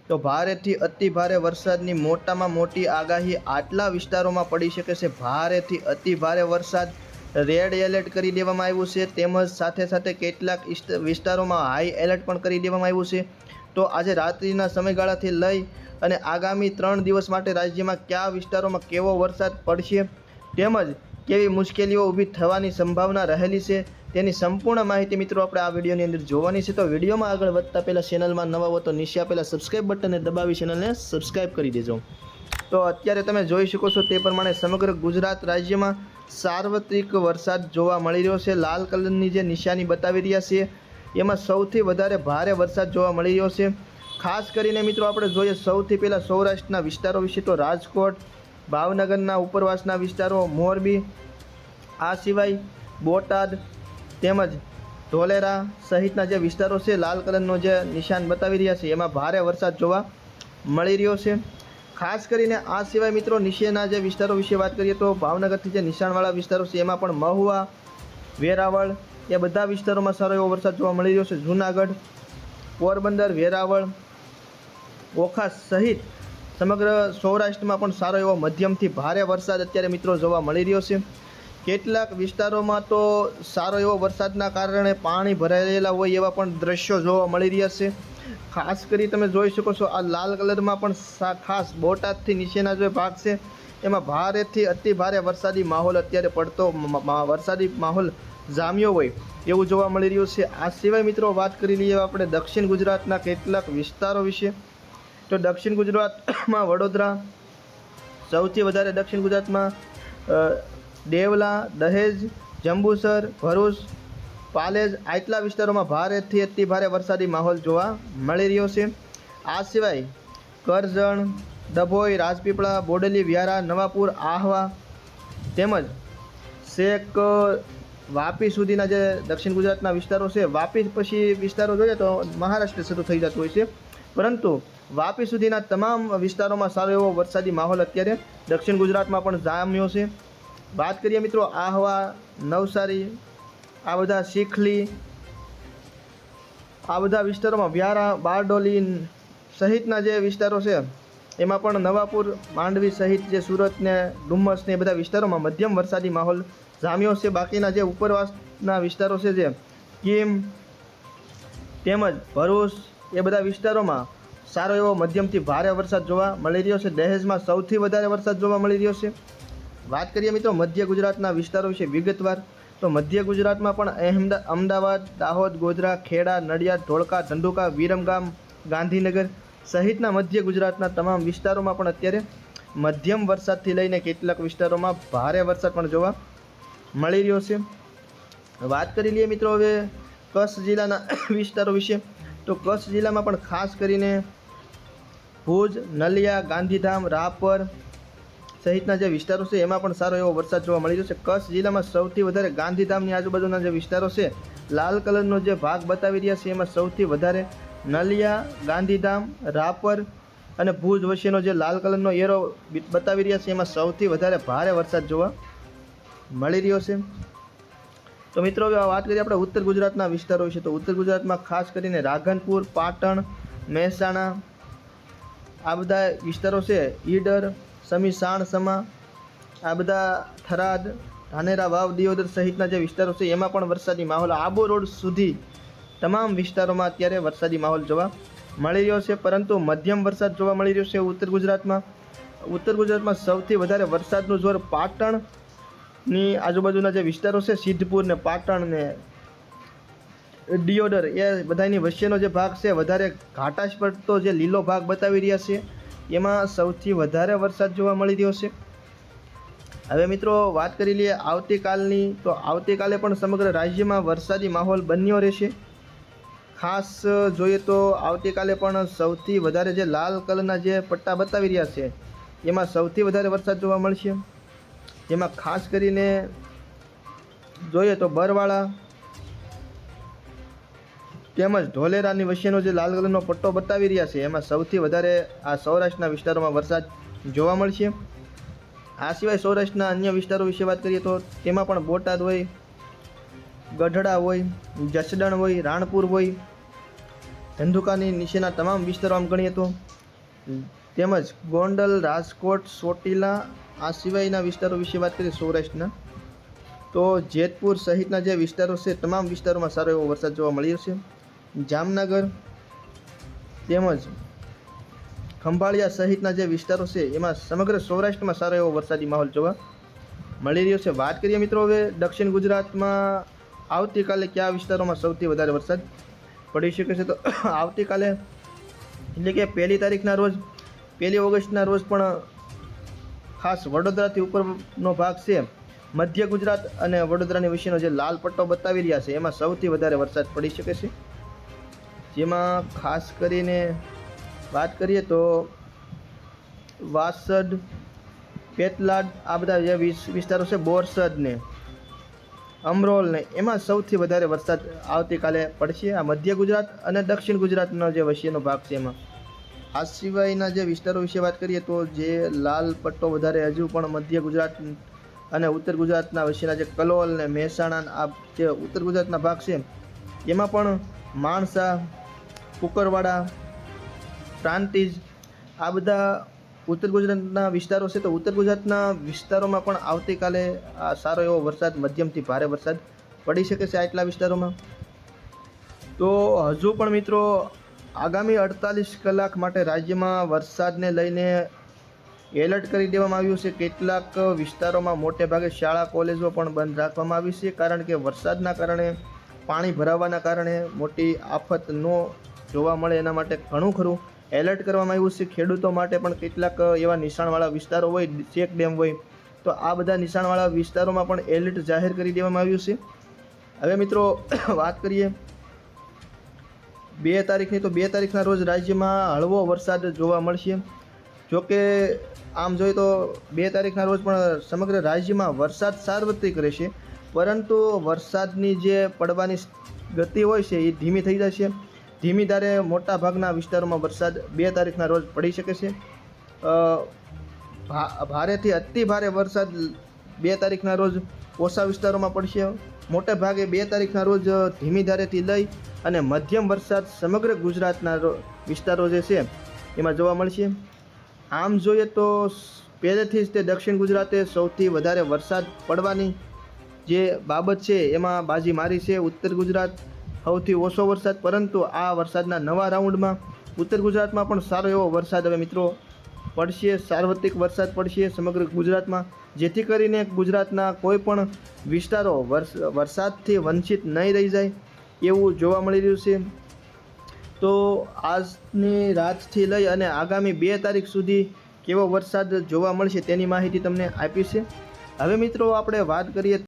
તો ભારેથી અતિ ભારે વરસાદની મોટામાં મોટી આગાહી આટલા વિસ્તારોમાં પડી શકે છે। ભારેથી અતિ ભારે વરસાદ રેડ એલર્ટ કરી દેવામાં આવ્યું છે, તેમજ સાથે સાથે કેટલાક વિસ્તારોમાં હાઈ એલર્ટ પણ કરી દેવામાં આવ્યું છે। તો આજે રાત્રિના સમયગાળાથી લઈ અને આગામી 3 દિવસ માટે રાજ્યમાં કયા વિસ્તારોમાં કેવો વરસાદ પડશે તેમજ કેવી મુશ્કેલીઓ ઊભી થવાની સંભાવના રહેલી છે તેની સંપૂર્ણ માહિતી મિત્રો આપણે આ વિડીયોની અંદર જોવાની છે। તો વિડીયોમાં આગળ વધતા પહેલાં ચેનલમાં નવા હો તો નીચે આપેલા સબસ્ક્રાઇબ બટનને દબાવી ચેનલને સબસ્ક્રાઇબ કરી દેજો। તો અત્યારે તમે જોઈ શકો છો તે પ્રમાણે સમગ્ર ગુજરાત રાજ્યમાં સાર્વત્રિક વરસાદ જોવા મળી રહ્યો છે। લાલ કલરની જે નિશાની બતાવી રહ્યા છે એમાં સૌથી વધારે ભારે વરસાદ જોવા મળી રહ્યો છે। ખાસ કરીને મિત્રો આપણે જોઈએ સૌથી પહેલાં સૌરાષ્ટ્રના વિસ્તારો વિશે તો રાજકોટ, ભાવનગરના ઉપરવાસના વિસ્તારો, મોરબી, આ સિવાય બોટાદ તેમજ ધોલેરા સહિતના જે વિસ્તારો છે લાલ કલરનો જે નિશાન બતાવી રહ્યા છે એમાં ભારે વરસાદ જોવા મળી રહ્યો છે। ખાસ કરીને આ સિવાય મિત્રો નીચેના જે વિસ્તારો વિશે વાત કરીએ તો ભાવનગરથી જે નિશાનવાળા વિસ્તારો છે એમાં પણ મહુવા, વેરાવળ એ બધા વિસ્તારોમાં સારો એવો વરસાદ જોવા મળી રહ્યો છે। જૂનાગઢ, પોરબંદર, વેરાવળ, ઓખા સહિત સમગ્ર સૌરાષ્ટ્રમાં પણ સારો એવો મધ્યમથી ભારે વરસાદ અત્યારે મિત્રો જોવા મળી રહ્યો છે। કેટલાક વિસ્તારોમાં તો સારો એવો વરસાદના કારણે પાણી ભરાયેલા હોય એવા પણ દ્રશ્યો જોવા મળી રહ્યા છે। ખાસ કરી તમે જોઈ શકો છો આ લાલ કલરમાં પણ ખાસ બોટાદથી નીચેના જે ભાગ છે એમાં ભારેથી અતિ ભારે વરસાદી માહોલ અત્યારે પડતો વરસાદી માહોલ જામ્યો હોય એવું જોવા મળી રહ્યું છે। આ સિવાય મિત્રો વાત કરી લઈએ આપણે દક્ષિણ ગુજરાતના કેટલાક વિસ્તારો વિશે। તો દક્ષિણ ગુજરાતમાં વડોદરા, સૌથી વધારે દક્ષિણ ગુજરાતમાં દેવલા, દહેજ, જંબુસર, ભરૂચ, પાલેજ આટલા વિસ્તારોમાં ભારેથી અતિ ભારે વરસાદી માહોલ જોવા મળી રહ્યો છે। આ સિવાય કરજણ, ડભોઈ, રાજપીપળા, બોડેલી, વ્યારા, નવાપુર, આહવા તેમજ શેક વાપી સુધીના જે દક્ષિણ ગુજરાતના વિસ્તારો છે, વાપી પછી વિસ્તારો જોઈએ તો મહારાષ્ટ્ર શરૂ થઈ જતું હોય છે, પરંતુ વાપી સુધીના તમામ વિસ્તારોમાં સારો એવો વરસાદી માહોલ અત્યારે દક્ષિણ ગુજરાતમાં પણ જામ્યો છે। વાત કરીએ મિત્રો આહવા, નવસારી, આ બધા શીખલી, આ બધા વિસ્તારોમાં વ્યારા, બારડોલી સહિતના જે વિસ્તારો છે એમાં પણ નવાપુર, માંડવી સહિત જે સુરતને ડુમ્મસને એ બધા વિસ્તારોમાં મધ્યમ વરસાદી માહોલ જામ્યો છે। બાકીના જે ઉપરવાસના વિસ્તારો છે જે કીમ તેમજ ભરૂચ એ બધા વિસ્તારોમાં સારો એવો મધ્યમથી ભારે વરસાદ જોવા મળી રહ્યો છે। દહેજમાં સૌથી વધારે વરસાદ જોવા મળી રહ્યો છે। વાત કરીએ મિત્રો મધ્ય ગુજરાતના વિસ્તારો વિશે વિગતવાર તો મધ્ય ગુજરાતમાં પણ અમદાવાદ, દાહોદ, ગોધરા, ખેડા, નડિયાદ, ધોળકા, ધંધુકા, વિરમગામ, ગાંધીનગર સહિતના મધ્ય ગુજરાતના તમામ વિસ્તારોમાં પણ અત્યારે મધ્યમ વરસાદથી લઈને કેટલાક વિસ્તારોમાં ભારે વરસાદ પણ જોવા મળી રહ્યો છે। વાત કરી લઈએ મિત્રો હવે કચ્છ જિલ્લાના વિસ્તારો વિશે તો કચ્છ જિલ્લામાં પણ ખાસ કરીને ભુજ, નલિયા, ગાંધીધામ, રાપર સહિતના જે વિસ્તારો છે એમાં પણ સારો એવો વરસાદ જોવા મળી રહ્યો છે। કચ્છ જિલ્લામાં સૌથી વધારે ગાંધીધામની આજુબાજુના જે વિસ્તારો છે લાલ કલરનો જે ભાગ બતાવી રહ્યા છે એમાં સૌથી વધારે નલિયા, ગાંધીધામ, રાપર અને ભુજ વચ્ચેનો જે લાલ કલરનો એરો બતાવી રહ્યા છે એમાં સૌથી વધારે ભારે વરસાદ જોવા મળી રહ્યો છે। તો મિત્રો હવે વાત કરીએ આપણે ઉત્તર ગુજરાતના વિસ્તારો વિશે તો ઉત્તર ગુજરાતમાં ખાસ કરીને રાધનપુર, પાટણ, મહેસાણા આ બધા વિસ્તારો છે, ઈડર, સમી સાણસમા આ બધા થરાદ, ધાનેરા, વાવ, દિયોદર સહિતના જે વિસ્તારો છે એમાં પણ વરસાદી માહોલ આબુ રોડ સુધી તમામ વિસ્તારોમાં અત્યારે વરસાદી માહોલ જોવા મળી રહ્યો છે। પરંતુ મધ્યમ વરસાદ જોવા મળી રહ્યો છે ઉત્તર ગુજરાતમાં। ઉત્તર ગુજરાતમાં સૌથી વધારે વરસાદનું જોર પાટણની આજુબાજુના જે વિસ્તારો છે સિદ્ધપુર ને પાટણ ને દિયોદર એ બધાની વચ્ચેનો જે ભાગ છે વધારે ઘાટાશ પડતો જે લીલો ભાગ બતાવી રહ્યા છે એમાં સૌથી વધારે વરસાદ જોવા મળી રહ્યો છે। હવે મિત્રો વાત કરી લઈએ આવતીકાલની તો આવતીકાલે પણ સમગ્ર રાજ્યમાં વરસાદી માહોલ બન્યો રહેશે। ખાસ જોઈએ તો આવતીકાલે પણ સૌથી વધારે જે લાલ કલરના જે પટ્ટા બતાવી રહ્યા છે એમાં સૌથી વધારે વરસાદ જોવા મળશે। જેમાં ખાસ કરીને જોઈએ તો બરવાળા તેમજ ધોલેરાની વચ્ચેનો જે લાલ કલરનો પટ્ટો બતાવી રહ્યા છે એમાં સૌથી વધારે આ સૌરાષ્ટ્રના વિસ્તારોમાં વરસાદ જોવા મળશે। આ સિવાય સૌરાષ્ટ્રના અન્ય વિસ્તારો વિશે વાત કરીએ તો તેમાં પણ બોટાદ હોય, ગઢડા હોય, જસદણ હોય, રાણપુર હોય ધંધુકાની નીચેના તમામ વિસ્તારો આમ ગણીએ તો, તેમજ ગોંડલ, રાજકોટ, ચોટીલા આ સિવાયના વિસ્તારો વિશે વાત કરીએ સૌરાષ્ટ્રના, તો જેતપુર સહિતના જે વિસ્તારો છે તમામ વિસ્તારોમાં સારો એવો વરસાદ જોવા મળી રહ્યો છે. જામનગર તેમજ ખંભાળિયા સહિતના જે વિસ્તારો છે એમાં સમગ્ર સૌરાષ્ટ્રમાં સારો એવો વરસાદી માહોલ જોવા મળી રહ્યો છે. વાત કરીએ મિત્રો હવે દક્ષિણ ગુજરાતમાં આવતીકાલે કયા વિસ્તારોમાં સૌથી વધારે વરસાદ પડી શકે છે, તો આવતીકાલે એટલે કે 1 તારીખના રોજ 1 ઓગસ્ટના રોજ પણ ખાસ વડોદરાથી ઉપરનો ભાગ છે, મધ્ય ગુજરાત અને વડોદરાની વચ્ચેનો જે લાલ પટ્ટો બતાવી રહ્યા છે એમાં સૌથી વધારે વરસાદ પડી શકે છે. જેમાં ખાસ કરીને વાત કરીએ તો વાસદ, પેટલાદ આ બધા જે વિસ્તારો છે, બોરસદ ને અમરોલ ને એમાં સૌથી વધારે વરસાદ આવતીકાલે પડશે. આ મધ્ય ગુજરાત અને દક્ષિણ ગુજરાતનો જે વચ્ચેનો ભાગ છે એમાં. આ સિવાયના જે વિસ્તારો વિશે વાત કરીએ તો જે લાલ પટ્ટો વધારે હજુ પણ મધ્ય ગુજરાત અને ઉત્તર ગુજરાતના વચ્ચેના જે કલોલ ને મહેસાણા આ જે ઉત્તર ગુજરાતના ભાગ છે એમાં પણ માણસા, કુકરવાડા, પ્રાંતિજ આ બધા ઉત્તર ગુજરાતના વિસ્તારો છે. તો ઉત્તર ગુજરાતના વિસ્તારોમાં પણ આવતીકાલે સારો એવો વરસાદ, મધ્યમથી ભારે વરસાદ પડી શકે છે આટલા વિસ્તારોમાં. તો હજુ પણ મિત્રો આગામી 48 કલાક માટે રાજ્યમાં વરસાદને લઈને એલર્ટ કરી દેવામાં આવ્યું છે. કેટલાક વિસ્તારોમાં મોટે ભાગે શાળા કોલેજો પણ બંધ રાખવામાં આવી છે, કારણ કે વરસાદના કારણે, પાણી ભરાવાના કારણે મોટી આફત ન જોવા મળે એના માટે ઘણું ખરું એલર્ટ કરવામાં આવ્યું છે. ખેડૂતો માટે પણ કેટલાક એવા નિશાણવાળા વિસ્તારો હોય, ચેક ડેમ હોય, તો આ બધા નિશાણવાળા વિસ્તારોમાં પણ એલર્ટ જાહેર કરી દેવામાં આવ્યું છે. હવે મિત્રો વાત કરીએ 2 તારીખની, તો 2 તારીખના રોજ રાજ્યમાં હળવો વરસાદ જોવા મળશે. જોકે આમ જોઈએ તો 2 તારીખના રોજ પણ સમગ્ર રાજ્યમાં વરસાદ સાર્વત્રિક રહેશે, પરંતુ વરસાદની જે પડવાની ગતિ હોય છે એ ધીમી થઈ જશે. ધીમી ધારે મોટા ભાગના વિસ્તારોમાં વરસાદ 2 તારીખના રોજ પડી શકે છે. ભારેથી અતિ ભારે વરસાદ 2 તારીખના રોજ ઓછા વિસ્તારોમાં પડશે. મોટે ભાગે 2 તારીખના રોજ ધીમી ધારેથી લઈ અને મધ્યમ વરસાદ સમગ્ર ગુજરાતના વિસ્તારો જે છે એમાં જોવા મળશે. આમ જોઈએ તો પહેલેથી જ તે દક્ષિણ ગુજરાતે સૌથી વધારે વરસાદ પડવાની જે બાબત છે એમાં બાજી મારી છે. ઉત્તર ગુજરાત સૌથી ઓછો વરસાદ, પરંતુ આ વરસાદના નવા રાઉન્ડમાં ઉત્તર ગુજરાતમાં પણ સારો એવો વરસાદ હવે મિત્રો પડશે. સાર્વત્રિક વરસાદ પડશે સમગ્ર ગુજરાતમાં, જેથી કરીને ગુજરાતના કોઈ પણ વિસ્તારો વરસાદથી વંચિત નહીં રહી જાય એવું જોવા મળી રહ્યું છે. તો આજની રાતથી લઈ અને આગામી 2 તારીખ સુધી કેવો વરસાદ જોવા મળશે તેની માહિતી તમને આપી છે. હવે મિત્રો આપણે વાત કરીએ